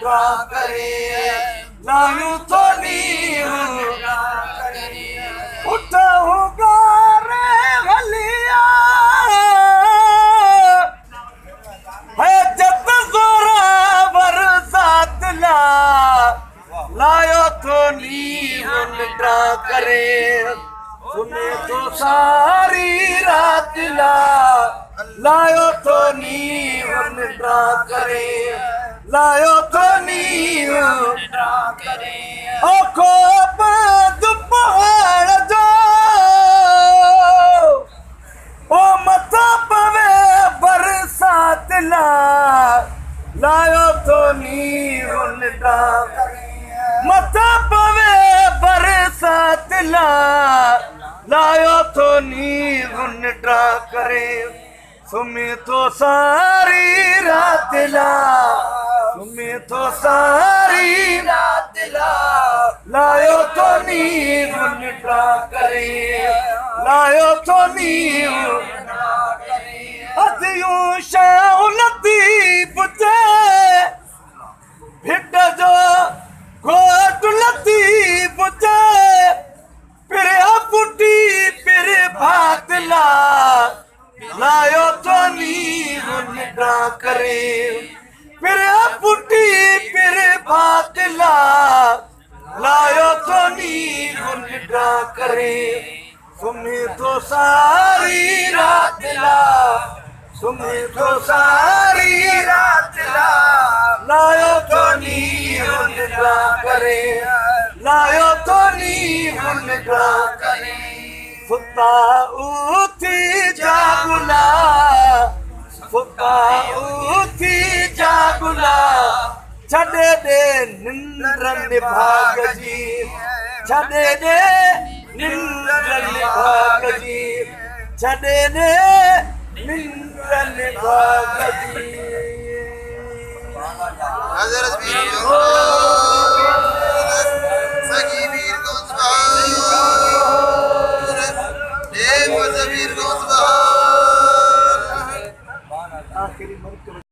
draw करे लायूं तो नीर उठूं गारे हलिया है जत जोरा बरसात ला लायो तो नीर ड्रा करे सुने तो सारी रात ला लायो तो नीर ड्रा करे लायो तो नीर ड्रा करे ओ खोप दुपहर जो ओ मथा पवे बरसात ला लायो तो नीर ड्रा करे मथा पवे बरसात ला लायो तो नीर ड्रा करे सुमी तो सारी रात ला सुमी तो सारी रात ला लायो तो नीर ड्रा करे लायो तो नीर ड्रा करे अतियूं शाह लतीफ ते भिट जो घोट लतीफ ते पिरिया पुटी पिर भात ला लायो तो नीर ड्रा करे फिर पुटी फिर भात ला लायो तो नीर ड्रा करे सुमी तो सारी रात ला सुमी तो सारी रात ला लायो तो नीर ड्रा करे लायो तो नीर ड्रा करे सुता उठी जागुला सुता उठी जागुला छॾे दे निंद्र निभाग जी छॾे दे निंद्र निभाग जी छॾे दे निंद्र निभाग जी आखिरी